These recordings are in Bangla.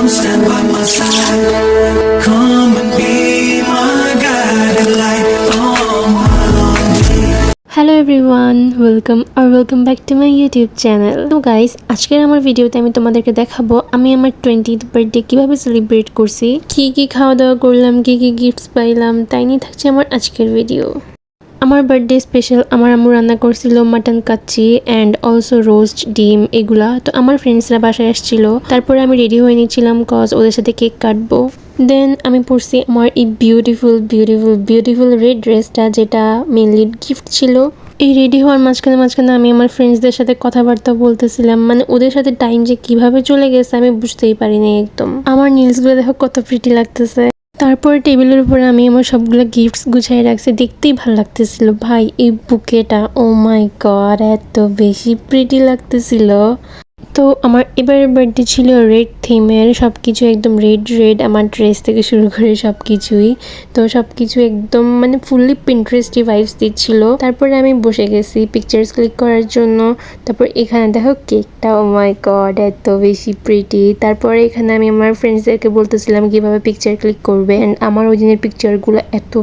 stand by my side. Come and be my guiding light. Hello everyone, welcome back to my YouTube channel. তো গাইস, আজকের আমার ভিডিওতে আমি তোমাদেরকে দেখাবো আমি আমার 20th বার্থডে কিভাবে সেলিব্রেট করছি, কি খাওয়া দাওয়া করলাম, কি গিফটস পাইলাম, তাই নিয়ে থাকছে আমার আজকের ভিডিও। আমার বার্থডে স্পেশাল আমার আম্মু রান্না করছিল mutton kacchi and also roast ডিম এগুলা। তো আমার ফ্রেন্ডসরা বাসায় আসছিল, তারপরে আমি রেডি হয়ে নিচ্ছিলাম কজ ওদের সাথে কেক কাটবো। দেন আমি পরছি আমার এই বিউটিফুল রেড ড্রেসটা, যেটা মেনলি গিফট ছিল। এই রেডি হওয়ার মাঝখানে আমি আমার ফ্রেন্ডসদের সাথে কথাবার্তা বলতেছিলাম, মানে ওদের সাথে টাইম যে কিভাবে চলে গেছে আমি বুঝতেই পারিনি একদম। আমার নিউজগুলো দেখো কত প্রিটি লাগতেছে। তারপরে টেবিলের উপরে আমি আমার সবগুলো গিফটস গুছিয়ে রাখছি, দেখতেই ভালো লাগতেছিল। ভাই, এই বুকেটা ও মাই গড, এত বেশি প্রিটি লাগতেছিল। তো আমার এবারের বার্থডে ছিল রেড থিমের, সব কিছু একদম রেড, আমার ড্রেস থেকে শুরু করে সব কিছুই। তো সব কিছু একদম মানে ফুললি পিন্টারেস্টি ভাইবস দিচ্ছিল। তারপরে আমি বসে গেছি পিকচার্স ক্লিক করার জন্য। তারপর এখানে দেখো কেকটা, ও মাই গড, এত বেশি প্রিটি। তারপরে এখানে আমি আমার ফ্রেন্ডসদেরকে বলতেছিলাম কিভাবে পিকচার ক্লিক করবে, অ্যান্ড আমার ওই দিনের পিকচারগুলো এত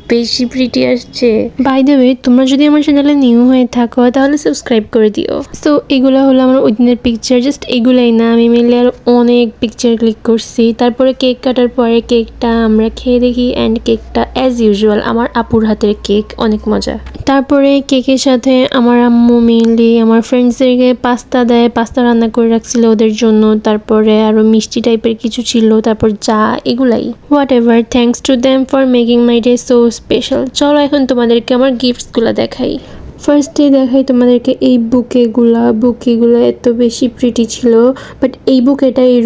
বেশি প্রিটি আসছে। বাই দ্য ওয়ে, তোমরা যদি আমার চ্যানেলে নিউ হয়ে থাকো তাহলে সাবস্ক্রাইব করে দিও। তো এগুলো হলো আমার ওই দিনের পিকচার, জাস্ট এগুলাই না, আমি মিলে আর অনেক পিকচার ক্লিক করছি। তারপরে কেক কাটার পরে কেকটা আমরা খেয়ে দেখি, অ্যান্ড কেকটা অ্যাজ ইউজুয়াল আমার আপুর হাতের কেক, অনেক মজা। তারপরে কেকের সাথে আমার আম্মু মেনলি আমার ফ্রেন্ডসদেরকে পাস্তা রান্না করে রাখছিল ওদের জন্য। তারপরে আরও মিষ্টি টাইপের কিছু ছিল, তারপর চা, এগুলাই। What ever, thanks to them for making my day so special. চলো এখন তোমাদেরকে আমার গিফটসগুলো দেখাই। ফার্স্টে দেখাই তোমাদেরকে এই বুকেগুলো এত বেশি প্রিটি ছিল। বাট এই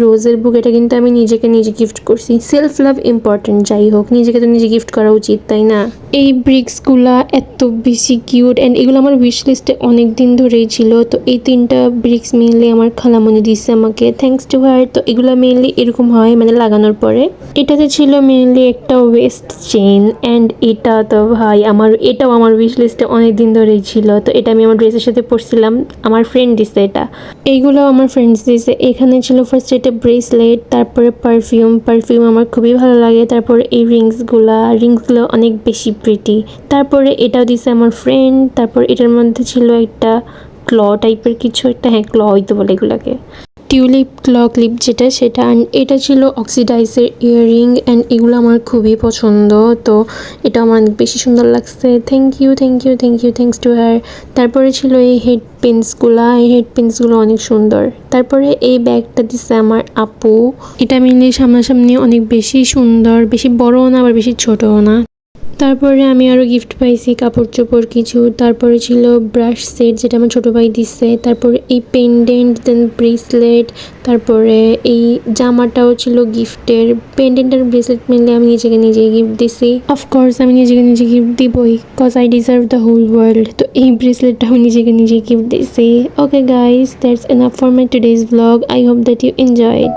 রোজের বুকেটা কিন্তু আমি নিজে গিফট করছি। সেলফ লাভ ইম্পর্টেন্ট, যাই হোক নিজেকে তো নিজে গিফট করা উচিত, তাই না? এই ব্রিক্সগুলা এত বেশি কিউট, অ্যান্ড এগুলো আমার উইশ লিস্টে অনেক দিন ধরেই ছিল। তো এই 3টা ব্রিক্স মেনলি আমার খালামণি দিচ্ছে আমাকে, থ্যাংকস টু হার। তো এগুলো মেনলি এরকম হয় মানে লাগানোর পরে। এটাতে ছিল মেনলি একটা ওয়েস্ট চেইন, অ্যান্ড এটা তো ভাই এটাও আমার উইশ লিস্টে অনেক দিন ধরেই ছিল। তো এটা আমি আমার ড্রেসের সাথে পরছিলাম, আমার ফ্রেন্ড দিছে এটা। এইগুলো আমার ফ্রেন্ডস দিছে। এখানে ছিল ফার্স্ট এটা ব্রেসলেট, তারপরে পারফিউম আমার খুবই ভালো লাগে। তারপরে এই রিংসগুলো অনেক বেশি প্রিটি। তারপরে এটাও দিছে আমার ফ্রেন্ড। তারপর এটার মধ্যে ছিল একটা ক্ল টাইপের কিছু একটা, হ্যাঁ ক্ল হইতে বলে এগুলাকে, টিউলিপ ক্ল ক্লিপ যেটা, সেটা। অ্যান্ড এটা ছিল অক্সিডাইজের ইয়াররিং, অ্যান্ড এগুলো আমার খুবই পছন্দ। তো এটা আমার অনেক বেশি সুন্দর লাগছে। Thank you, thanks to her. তারপরে ছিল এই হেড পিনসগুলো অনেক সুন্দর। তারপরে এই ব্যাগটা দিচ্ছে আমার আপু। এটা মিলে সামনাসামনি অনেক বেশি সুন্দর, বেশি বড়ও না আবার বেশি ছোটও না। তারপরে আমি আরও গিফট পাইছি কাপড় চোপড় কিছু। তারপরে ছিল ব্রাশ সেট, যেটা আমার ছোটো ভাই দিচ্ছে। তারপরে এই পেন্ডেন্ট, দেন ব্রেসলেট। তারপরে এই জামাটাও ছিল গিফটের। পেন্ডেন্ট আর ব্রেসলেট মিলে আমি নিজে গিফট দিছি। অফকোর্স আমি নিজে গিফট দিবই, cause I deserve the whole world. তো এই ব্রেসলেটটা আমি নিজে গিফট দিছি। Okay guys, that's enough for my today's blog. I hope that you enjoyed.